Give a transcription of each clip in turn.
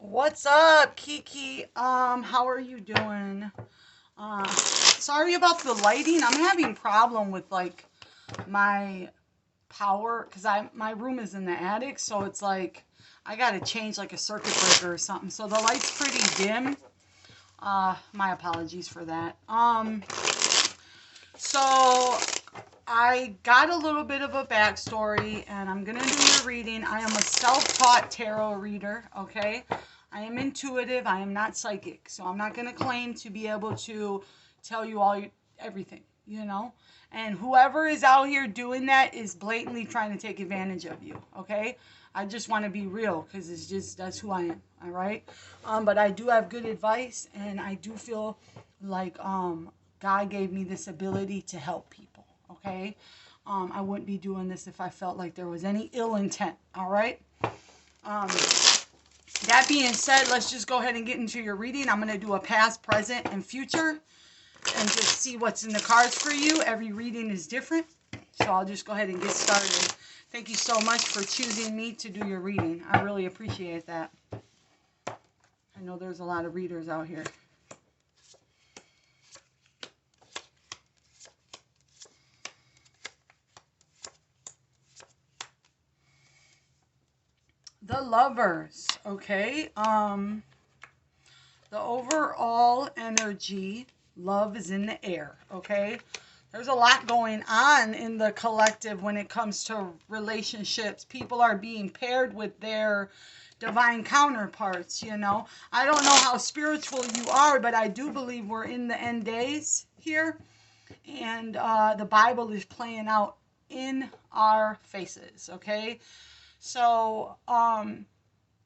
What's up, Keke? How are you doing? Sorry about the lighting. I'm having problem with like my power because my room is in the attic, so it's like I gotta change like a circuit breaker or something. So the light's pretty dim. My apologies for that. So I got a little bit of a backstory, and I'm gonna do your reading. I am a self-taught tarot reader, okay? I am intuitive. I am not psychic, so I'm not gonna claim to be able to tell you everything, you know. And whoever is out here doing that is blatantly trying to take advantage of you, okay? I just want to be real because it's just that's who I am, all right? But I do have good advice, and I do feel like God gave me this ability to help people, okay? I wouldn't be doing this if I felt like there was any ill intent, all right? That being said, let's just go ahead and get into your reading. I'm going to do a past, present, and future and just see what's in the cards for you. Every reading is different, so I'll just go ahead and get started. Thank you so much for choosing me to do your reading. I really appreciate that. I know there's a lot of readers out here. The Lovers, okay? The overall energy, love is in the air, okay? There's a lot going on in the collective when it comes to relationships. People are being paired with their divine counterparts, you know. I don't know how spiritual you are, but I do believe we're in the end days here. And the Bible is playing out in our faces, okay? So,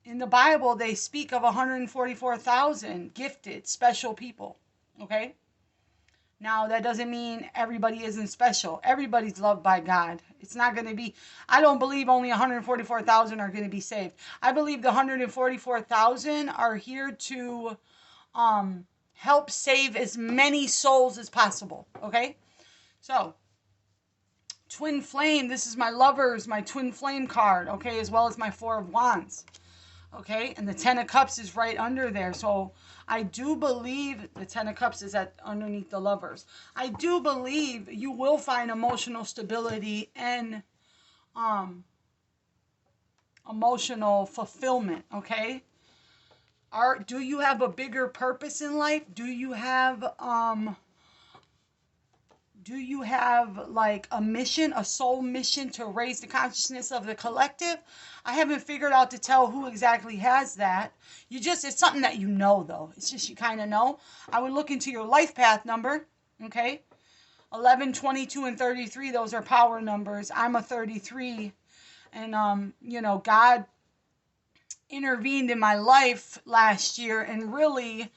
in the Bible, they speak of 144,000 gifted, special people, okay? Now, that doesn't mean everybody isn't special. Everybody's loved by God. It's not going to be, I don't believe only 144,000 are going to be saved. I believe the 144,000 are here to help save as many souls as possible, okay? So, Twin Flame, this is my Lovers, my Twin Flame card, okay, as well as my Four of Wands, okay? And the Ten of Cups is right under there, so I do believe the Ten of Cups is underneath the Lovers. I do believe you will find emotional stability and emotional fulfillment, okay? Do you have a bigger purpose in life? Do you have like a mission, a soul mission to raise the consciousness of the collective? I haven't figured out to tell who exactly has that. It's something that you know, though. It's just you kind of know. I would look into your life path number, okay? 11, 22, and 33, those are power numbers. I'm a 33, and, you know, God intervened in my life last year and really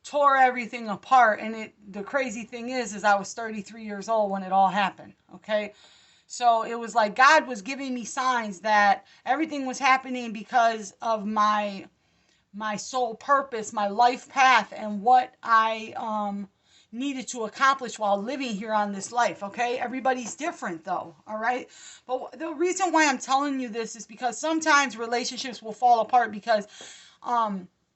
tore everything apart. And the crazy thing is I was 33 years old when it all happened, okay? So it was like God was giving me signs that everything was happening because of my soul purpose, my life path, and what I needed to accomplish while living here on this life, okay? Everybody's different, though, all right? But the reason why I'm telling you this is because sometimes relationships will fall apart because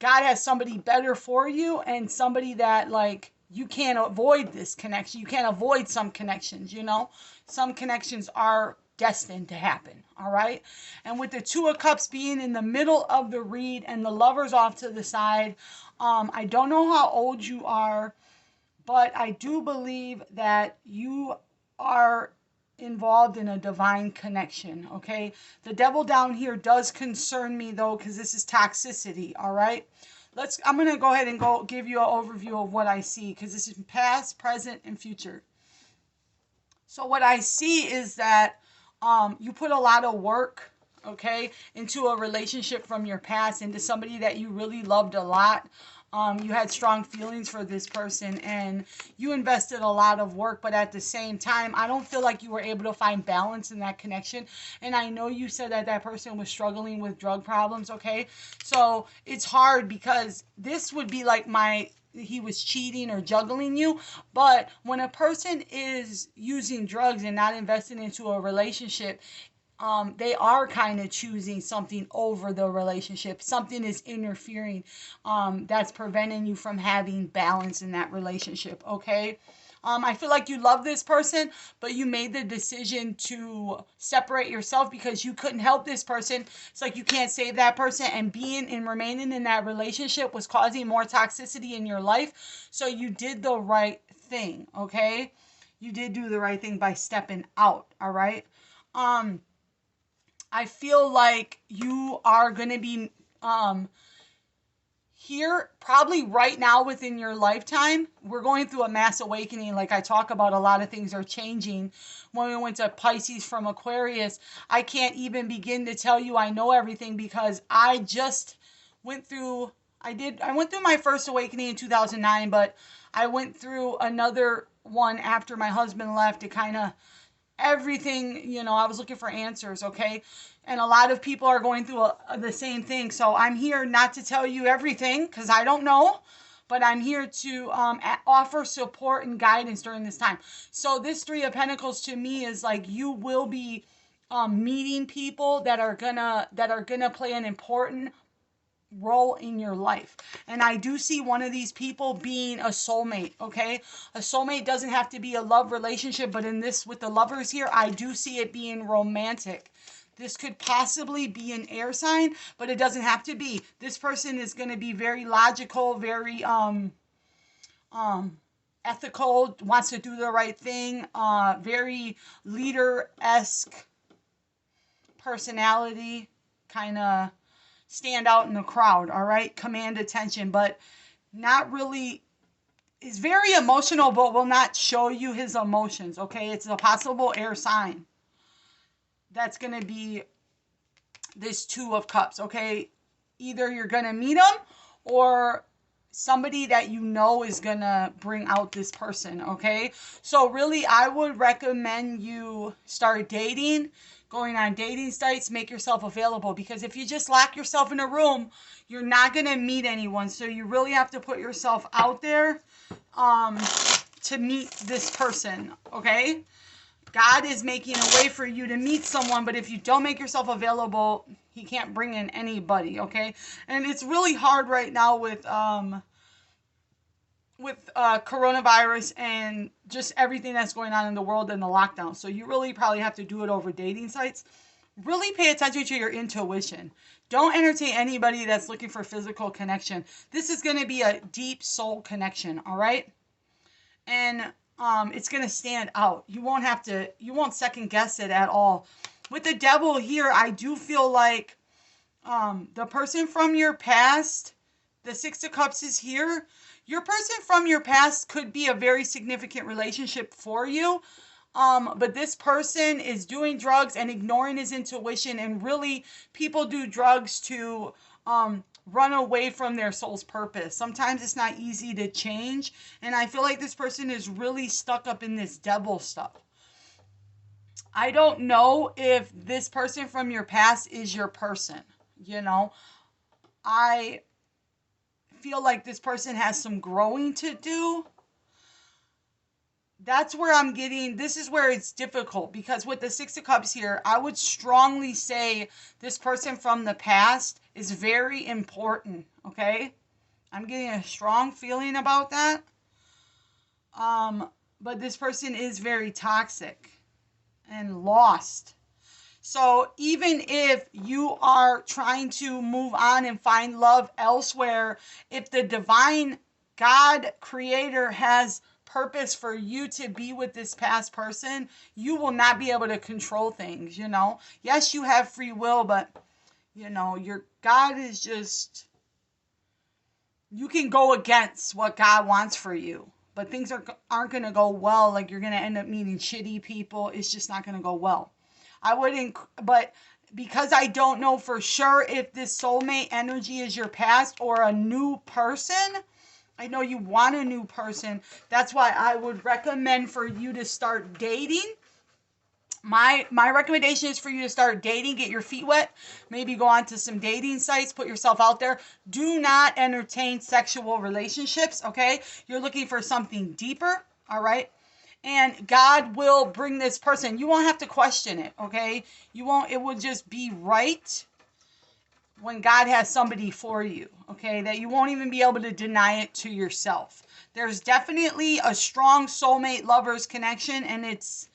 God has somebody better for you, and somebody that, like, you can't avoid this connection. You can't avoid some connections, you know? Some connections are destined to happen, all right? And with the Two of Cups being in the middle of the read and the Lovers off to the side, I don't know how old you are, but I do believe that you are involved in a divine connection, okay? The Devil down here does concern me, though, because this is toxicity, all right? I'm going to go ahead and give you an overview of what I see, because this is past, present, and future. So what I see is that you put a lot of work, okay, into a relationship from your past, into somebody that you really loved a lot. You had strong feelings for this person, and you invested a lot of work, but at the same time, I don't feel like you were able to find balance in that connection. And I know you said that that person was struggling with drug problems, okay? So it's hard because this would be like he was cheating or juggling you. But when a person is using drugs and not investing into a relationship, they are kind of choosing something over the relationship. Something is interfering, that's preventing you from having balance in that relationship, okay? I feel like you love this person, but you made the decision to separate yourself because you couldn't help this person. It's like you can't save that person, and being and remaining in that relationship was causing more toxicity in your life. So you did the right thing, okay? You did do the right thing by stepping out, all right? Um, I feel like you are going to be here probably right now within your lifetime. We're going through a mass awakening. Like I talk about, a lot of things are changing. When we went to Pisces from Aquarius, I can't even begin to tell you I know everything because I just went through, I went through my first awakening in 2009, but I went through another one after my husband left. It kind of, everything, I was looking for answers, okay? And a lot of people are going through the same thing. So I'm here not to tell you everything because I don't know, but I'm here to offer support and guidance during this time. So this Three of Pentacles to me is like you will be meeting people that are gonna play an important role in your life. And I do see one of these people being a soulmate, okay? A soulmate doesn't have to be a love relationship, but in this, with the lovers here, I do see it being romantic. This could possibly be an air sign, but it doesn't have to be. This person is going to be very logical, very ethical, wants to do the right thing, very leader-esque personality, kind of stand out in the crowd, all right? Command attention, but not really, is very emotional, but will not show you his emotions, okay? It's a possible air sign. That's going to be this Two of Cups, okay? Either you're going to meet him or somebody that you know is going to bring out this person, okay? So really, I would recommend you start dating, going on dating sites, make yourself available, because if you just lock yourself in a room, you're not going to meet anyone. So you really have to put yourself out there to meet this person, okay? God is making a way for you to meet someone, but if you don't make yourself available, he can't bring in anybody, okay? And it's really hard right now with coronavirus and just everything that's going on in the world and the lockdown. So you really probably have to do it over dating sites. Really pay attention to your intuition. Don't entertain anybody that's looking for physical connection. This is going to be a deep soul connection, all right? And it's going to stand out. You won't second guess it at all. With the Devil here, I do feel like the person from your past, the Six of Cups is here. Your person from your past could be a very significant relationship for you. But this person is doing drugs and ignoring his intuition. And really, people do drugs to run away from their soul's purpose. Sometimes it's not easy to change. And I feel like this person is really stuck up in this devil stuff. I don't know if this person from your past is your person. I feel like this person has some growing to do. That's where I'm getting, this is where it's difficult, because with the Six of Cups here, I would strongly say this person from the past is very important, okay? I'm getting a strong feeling about that. But this person is very toxic and lost. So even if you are trying to move on and find love elsewhere, if the divine God creator has purpose for you to be with this past person, you will not be able to control things, Yes, you have free will, but, your God is just, you can go against what God wants for you. But things aren't going to go well. Like, you're going to end up meeting shitty people. It's just not going to go well. But because I don't know for sure if this soulmate energy is your past or a new person, I know you want a new person. That's why I would recommend for you to start dating. My recommendation is for you to start dating, get your feet wet, maybe go on to some dating sites, put yourself out there. Do not entertain sexual relationships, okay? You're looking for something deeper, all right? And God will bring this person. You won't have to question it, okay? You won't, it will just be right when God has somebody for you, okay? That you won't even be able to deny it to yourself. There's definitely a strong soulmate lovers connection, and it's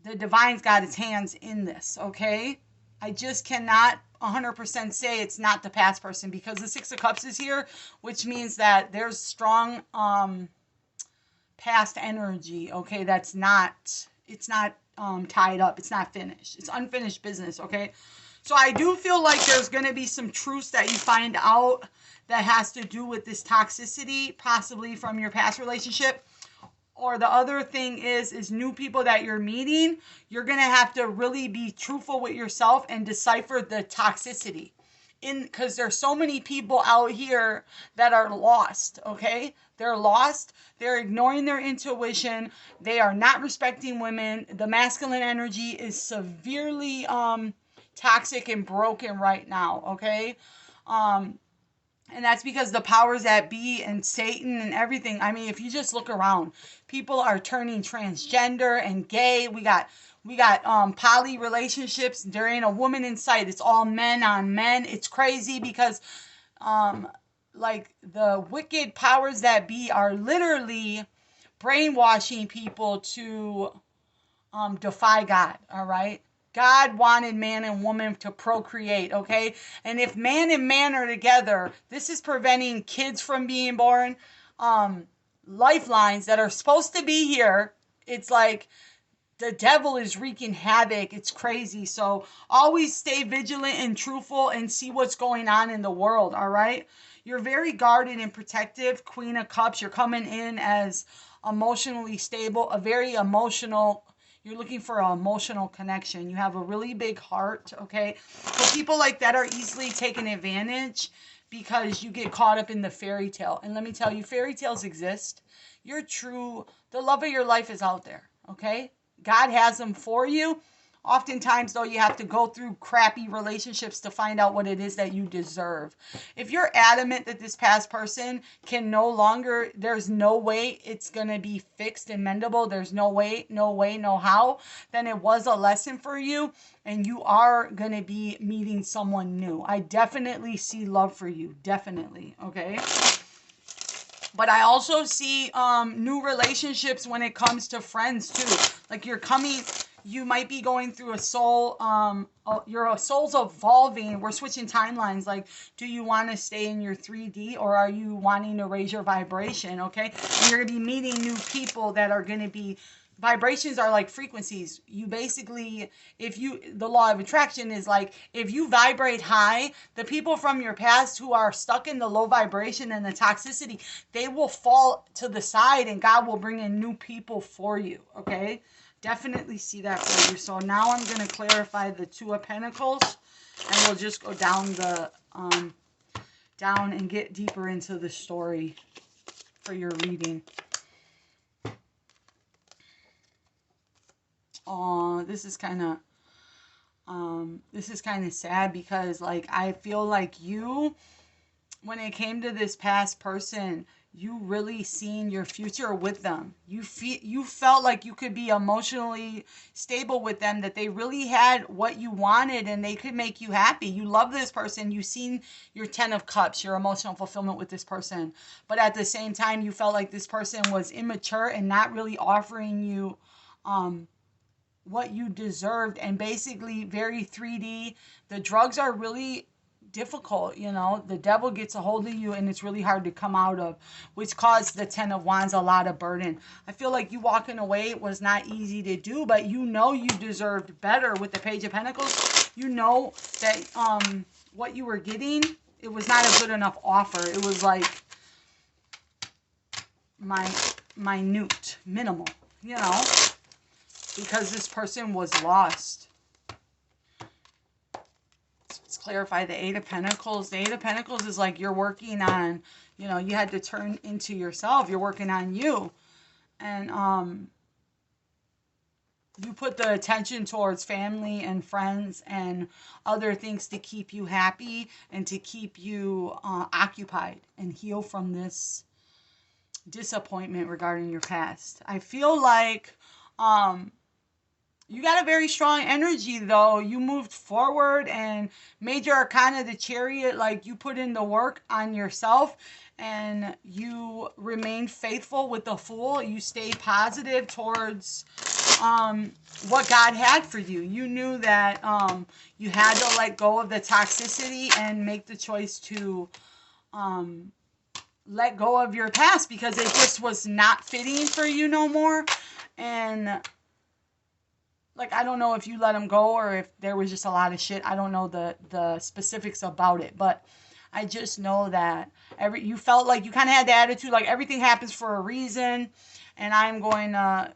the divine's got its hands in this, okay? I just cannot 100% say it's not the past person, because the Six of Cups is here, which means that there's strong past energy, okay? That's not, it's not tied up. It's not finished. It's unfinished business, okay? So I do feel like there's going to be some truths that you find out that has to do with this toxicity, possibly from your past relationship. Or the other thing is new people that you're meeting, you're going to have to really be truthful with yourself and decipher the toxicity. Because there's so many people out here that are lost, okay? They're lost. They're ignoring their intuition. They are not respecting women. The masculine energy is severely toxic and broken right now, okay? And that's because the powers that be and Satan and everything. I mean, if you just look around, people are turning transgender and gay. We got poly relationships. There ain't a woman in sight. It's all men on men. It's crazy because like the wicked powers that be are literally brainwashing people to defy God, all right? God wanted man and woman to procreate, okay? And if man and man are together, this is preventing kids from being born. Lifelines that are supposed to be here, it's like the devil is wreaking havoc. It's crazy. So always stay vigilant and truthful and see what's going on in the world, all right? You're very guarded and protective, Queen of Cups. You're coming in as emotionally stable, a very emotional. You're looking for an emotional connection. You have a really big heart, okay? So people like that are easily taken advantage because you get caught up in the fairy tale. And let me tell you, fairy tales exist. You're true. The love of your life is out there, okay? God has them for you. Oftentimes, though, you have to go through crappy relationships to find out what it is that you deserve. If you're adamant that this past person can no longer, there's no way it's going to be fixed and mendable, there's no way, no how, then it was a lesson for you and you are going to be meeting someone new. I definitely see love for you. Definitely. Okay. But I also see new relationships when it comes to friends too. Like you might be going through a soul, your soul's evolving. We're switching timelines. Like, do you want to stay in your 3D or are you wanting to raise your vibration? Okay. And you're going to be meeting new people that are going to be, vibrations are like frequencies. You basically, the law of attraction is like, if you vibrate high, the people from your past who are stuck in the low vibration and the toxicity, they will fall to the side and God will bring in new people for you. Okay. Definitely see that for you. So now I'm going to clarify the Two of Pentacles and we'll just go down down and get deeper into the story for your reading. Oh, this is kind of sad because like I feel like you, when it came to this past person, you really seen your future with them. You felt like you could be emotionally stable with them, that they really had what you wanted and they could make you happy. You love this person. You seen your 10 of Cups, your emotional fulfillment with this person. But at the same time, you felt like this person was immature and not really offering you what you deserved, and basically very 3D. The drugs are really difficult, you know. The devil gets a hold of you and it's really hard to come out of, which caused the 10 of Wands a lot of burden. I feel like you walking away was not easy to do, but you know you deserved better with the Page of Pentacles. You know that what you were getting, it was not a good enough offer. It was like minute, minimal, you know, because this person was lost. Let's clarify the Eight of Pentacles. The Eight of Pentacles is like you're working on, you know, you had to turn into yourself. You're working on you. And you put the attention towards family and friends and other things to keep you happy and to keep you occupied and heal from this disappointment regarding your past. I feel like um you got a very strong energy though. You moved forward, and Major Arcana, the Chariot, like you put in the work on yourself and you remain faithful with the Fool. You stay positive towards what God had for you. You knew that you had to let go of the toxicity and make the choice to let go of your past because it just was not fitting for you no more. And like, I don't know if you let him go or if there was just a lot of shit. I don't know the specifics about it, but I just know that you felt like you kind of had the attitude like everything happens for a reason, and I'm going to,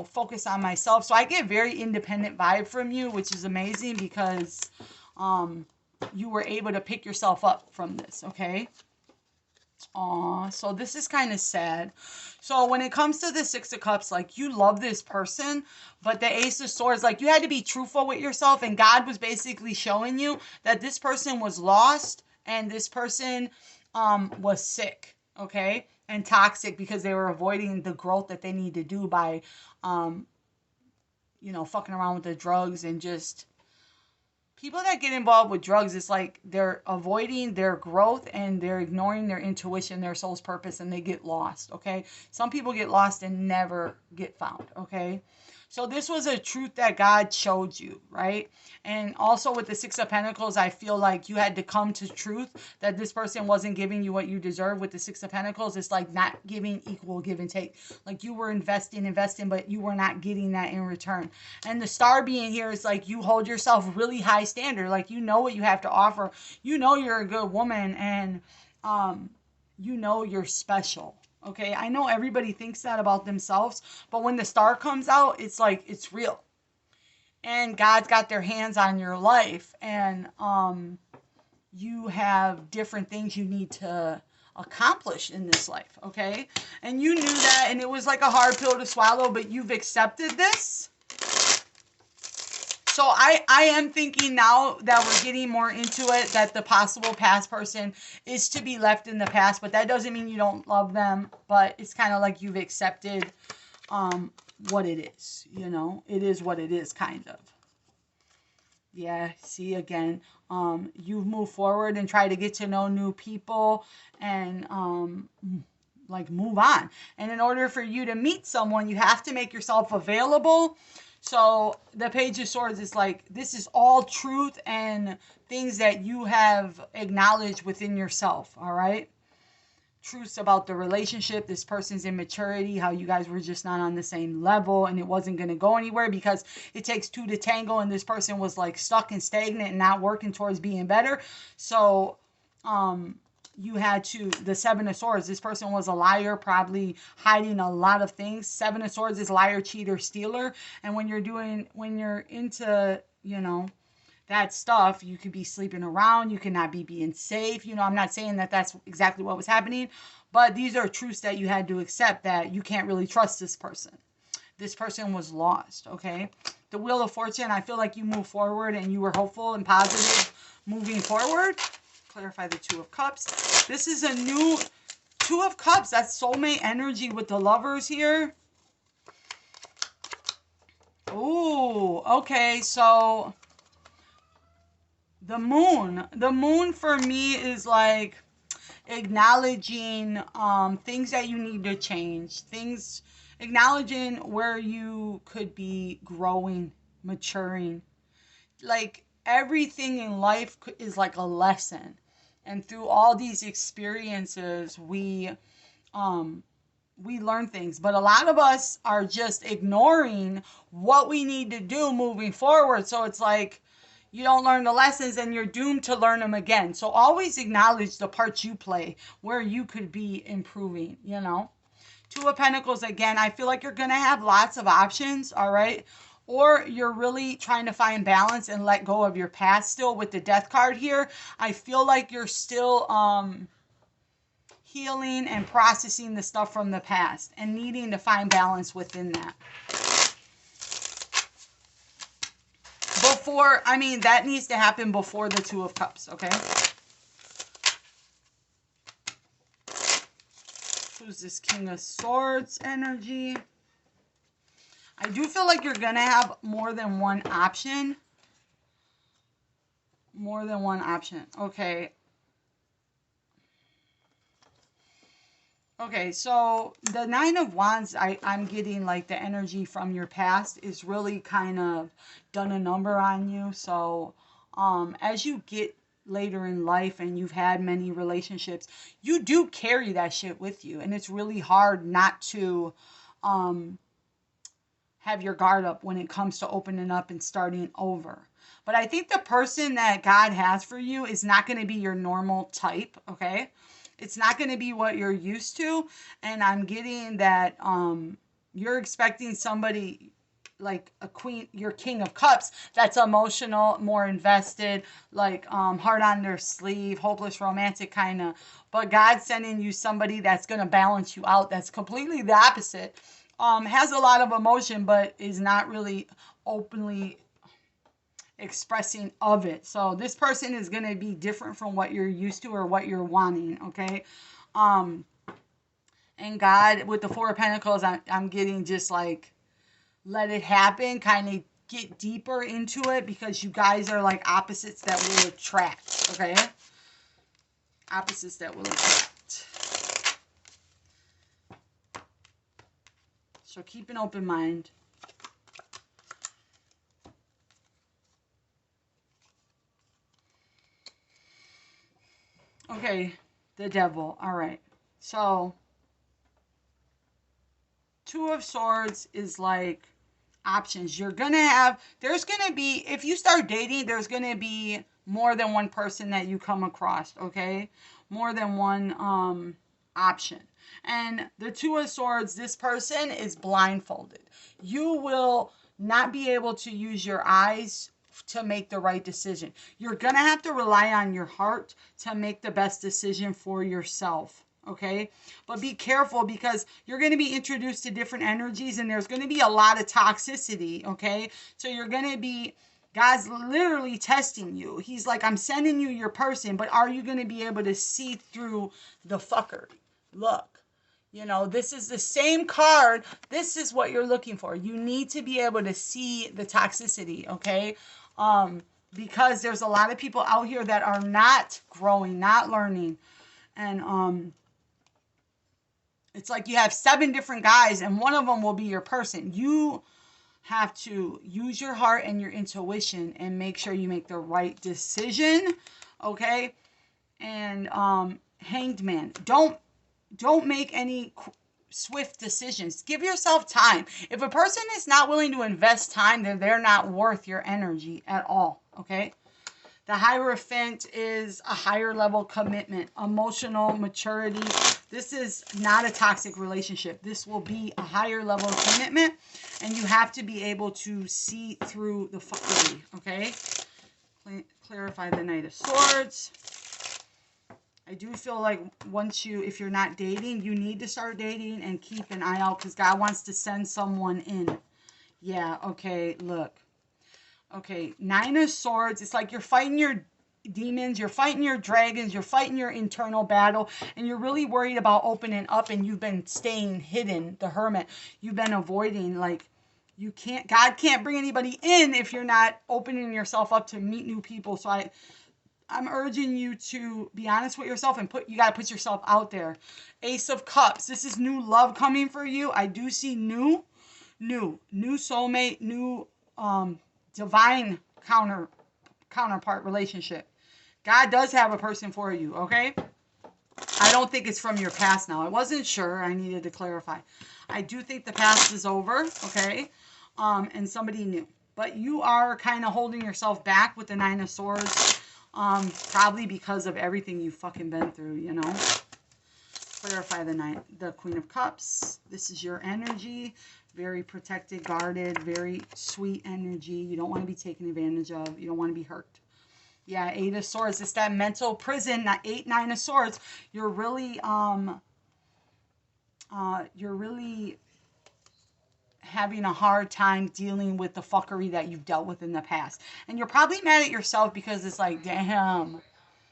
focus on myself. So I get very independent vibe from you, which is amazing because you were able to pick yourself up from this, okay? Aw, so this is kind of sad. So when it comes to the Six of Cups, like you love this person, but the Ace of Swords, like you had to be truthful with yourself, and God was basically showing you that this person was lost and this person was sick, okay, and toxic because they were avoiding the growth that they need to do by, fucking around with the drugs and just people that get involved with drugs, it's like they're avoiding their growth and they're ignoring their intuition, their soul's purpose, and they get lost, okay? Some people get lost and never get found, okay? So this was a truth that God showed you, right? And also with the Six of Pentacles, I feel like you had to come to truth that this person wasn't giving you what you deserve. With the Six of Pentacles, it's like not giving equal give and take. Like you were investing, but you were not getting that in return. And the Star being here is like you hold yourself really high standard. Like you know what you have to offer. You know you're a good woman, and you know you're special. Okay, I know everybody thinks that about themselves, but when the Star comes out, it's like it's real. And God's got their hands on your life, and you have different things you need to accomplish in this life, okay? And you knew that, and it was like a hard pill to swallow, but you've accepted this. So I am thinking now that we're getting more into it, that the possible past person is to be left in the past, but that doesn't mean you don't love them, but it's kind of like you've accepted what it is, it is what it is, kind of. Yeah, see, again, you've moved forward and try to get to know new people and like move on. And in order for you to meet someone, you have to make yourself available. So the Page of Swords is like, this is all truth and things that you have acknowledged within yourself, all right? Truths about the relationship, this person's immaturity, how you guys were just not on the same level and it wasn't going to go anywhere because it takes two to tango, and this person was like stuck and stagnant and not working towards being better. So you had to, the Seven of Swords, this person was a liar, probably hiding a lot of things. Seven of Swords is liar, cheater, stealer. And when you're into, that stuff, you could be sleeping around, you could not be being safe. I'm not saying that that's exactly what was happening, but these are truths that you had to accept, that you can't really trust this person. This person was lost, okay? The Wheel of Fortune, I feel like you moved forward and you were hopeful and positive moving forward. Clarify the Two of Cups. This is a new Two of Cups. That's soulmate energy with the Lovers here. Ooh, okay, so the moon for me is like acknowledging things that you need to change, things, acknowledging where you could be growing, maturing. Like everything in life is like a lesson, and through all these experiences we learn things, but a lot of us are just ignoring what we need to do moving forward. So it's like you don't learn the lessons and you're doomed to learn them again. So always acknowledge the part you play, where you could be improving, Two of Pentacles, again, I feel like you're going to have lots of options, all right? Or you're really trying to find balance and let go of your past still with the Death card here. I feel like you're still healing and processing the stuff from the past and needing to find balance within that. That needs to happen before the Two of Cups, okay? Who's this King of Swords energy? I do feel like you're going to have more than one option. More than one option. Okay. Okay, so the Nine of Wands, I'm getting like the energy from your past is really kind of done a number on you. So as you get later in life and you've had many relationships, you do carry that shit with you. And it's really hard not to have your guard up when it comes to opening up and starting over. But I think the person that God has for you is not going to be your normal type, okay? It's not going to be what you're used to. And I'm getting that you're expecting somebody like a queen, your King of Cups, that's emotional, more invested, like heart on their sleeve, hopeless romantic kind of. But God's sending you somebody that's going to balance you out. That's completely the opposite. Has a lot of emotion, but is not really openly expressing of it. So this person is going to be different from what you're used to or what you're wanting, okay? And God, with the Four of Pentacles, I'm getting just like, let it happen, kind of get deeper into it, because you guys are like opposites that will attract, okay? Opposites that will attract. So keep an open mind. Okay, the Devil. All right. So, Two of Swords is like options. You're going to have, there's going to be, if you start dating, there's going to be more than one person that you come across, okay? More than one option. And the Two of Swords, this person is blindfolded. You will not be able to use your eyes to make the right decision. You're going to have to rely on your heart to make the best decision for yourself. Okay, but be careful, because you're going to be introduced to different energies and there's going to be a lot of toxicity. Okay, so you're going to be, God's literally testing you. He's like, I'm sending you your person, but are you going to be able to see through the fuckery? Look, you know, this is the same card. This is what you're looking for. You need to be able to see the toxicity. Okay, because there's a lot of people out here that are not growing, not learning, and it's like you have 7 different guys and one of them will be your person. You have to use your heart and your intuition and make sure you make the right decision, okay? And Hanged Man, don't make any swift decisions. Give yourself time. If a person is not willing to invest time, then they're not worth your energy at all, okay? The Hierophant is a higher level commitment, emotional maturity. This is not a toxic relationship. This will be a higher level of commitment, and you have to be able to see through the fuckery, okay? Clarify the Knight of Swords. I do feel like if you're not dating, you need to start dating and keep an eye out, because God wants to send someone in. Yeah, okay, look. Okay, Nine of Swords. It's like you're fighting your demons, you're fighting your dragons, you're fighting your internal battle, and you're really worried about opening up, and you've been staying hidden, the Hermit. You've been avoiding, like, God can't bring anybody in if you're not opening yourself up to meet new people. So I'm urging you to be honest with yourself and you got to put yourself out there. Ace of Cups. This is new love coming for you. I do see new soulmate, new divine counterpart relationship. God does have a person for you, okay? I don't think it's from your past now. I wasn't sure. I needed to clarify. I do think the past is over, okay? And somebody new. But you are kind of holding yourself back with the Nine of Swords, probably because of everything you've fucking been through, you know? Clarify the Queen of Cups. This is your energy. Very protected, guarded, very sweet energy. You don't want to be taken advantage of. You don't want to be hurt. Yeah, Eight of Swords. It's that mental prison. That 8, 9 of Swords. You're really having a hard time dealing with the fuckery that you've dealt with in the past. And you're probably mad at yourself because it's like, damn,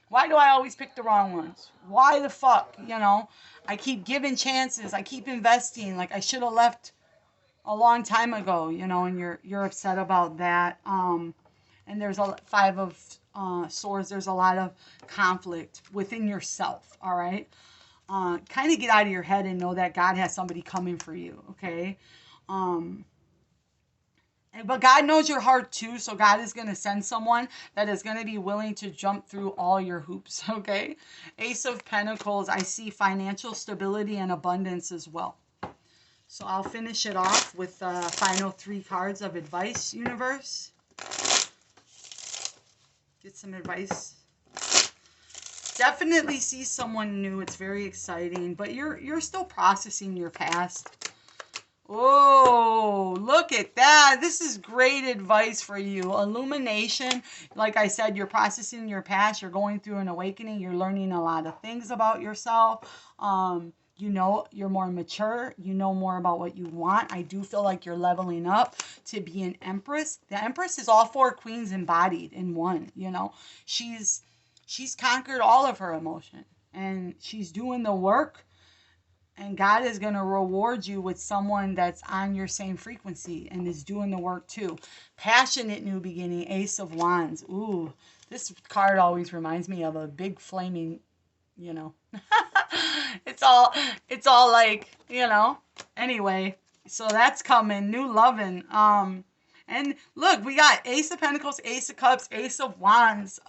Why do I always pick the wrong ones? Why the fuck? You know, I keep giving chances. I keep investing. Like I should have left a long time ago. You know, and you're upset about that. And there's a five of swords. There's a lot of conflict within yourself. All right. Kind of get out of your head and know that God has somebody coming for you. Okay. Um, but God knows your heart too, so God is going to send someone that is going to be willing to jump through all your hoops, okay? Ace of Pentacles, I see financial stability and abundance as well. So I'll finish it off with the final 3 cards of advice, universe. Get some advice. Definitely see someone new. It's very exciting, but you're still processing your past. Oh, look at that. This is great advice for you. Illumination. Like I said, you're processing your past. You're going through an awakening. You're learning a lot of things about yourself. You know, you're more mature. You know more about what you want. I do feel like you're leveling up to be an empress. The empress is all 4 queens embodied in one, you know. She's conquered all of her emotion. And she's doing the work. And God is going to reward you with someone that's on your same frequency and is doing the work too. Passionate new beginning, Ace of Wands. Ooh, this card always reminds me of a big flaming, you know. it's all like, you know. Anyway, so that's coming. New loving. And look, we got Ace of Pentacles, Ace of Cups, Ace of Wands.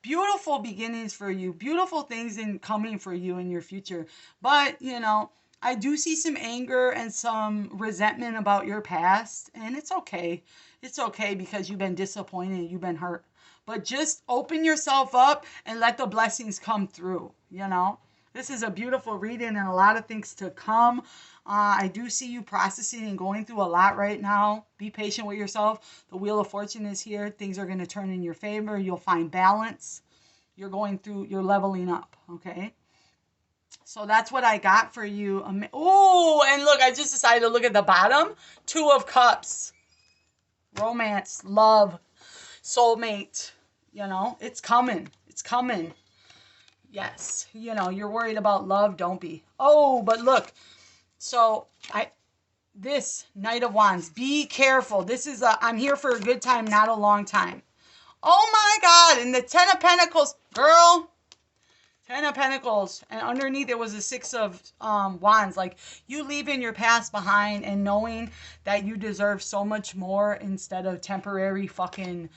Beautiful beginnings for you. Beautiful things coming for you in your future. But, you know, I do see some anger and some resentment about your past. And it's okay. It's okay because you've been disappointed. You've been hurt. But just open yourself up and let the blessings come through, you know. This is a beautiful reading and a lot of things to come. I do see you processing and going through a lot right now. Be patient with yourself. The Wheel of Fortune is here. Things are going to turn in your favor. You'll find balance. You're leveling up, okay? So that's what I got for you. Oh, and look, I just decided to look at the bottom. 2 of Cups. Romance, love, soulmate. You know, it's coming. It's coming. Yes. You know, you're worried about love. Don't be. Oh, but look. So this Knight of Wands, be careful. I'm here for a good time, not a long time. Oh my God. And the 10 of Pentacles, girl, 10 of Pentacles. And underneath it was a 6 of Wands. Like you leaving your past behind and knowing that you deserve so much more instead of temporary fucking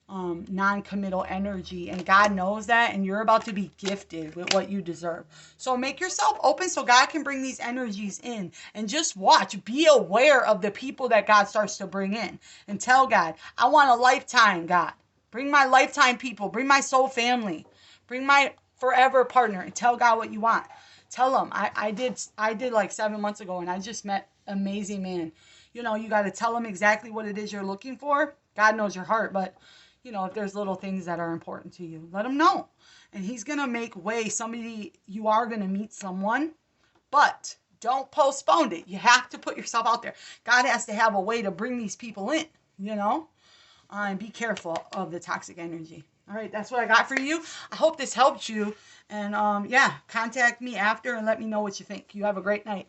non-committal energy, and God knows that, and you're about to be gifted with what you deserve. So make yourself open so God can bring these energies in, and just watch. Be aware of the people that God starts to bring in, and tell God, I want a lifetime, God. Bring my lifetime people. Bring my soul family. Bring my forever partner, and tell God what you want. Tell him. I did like 7 months ago, and I just met an amazing man. You know, you got to tell him exactly what it is you're looking for. God knows your heart, but you know, if there's little things that are important to you, let him know. And he's going to make way. You are going to meet someone, but don't postpone it. You have to put yourself out there. God has to have a way to bring these people in, you know, and be careful of the toxic energy. All right, that's what I got for you. I hope this helped you. And yeah, contact me after and let me know what you think. You have a great night.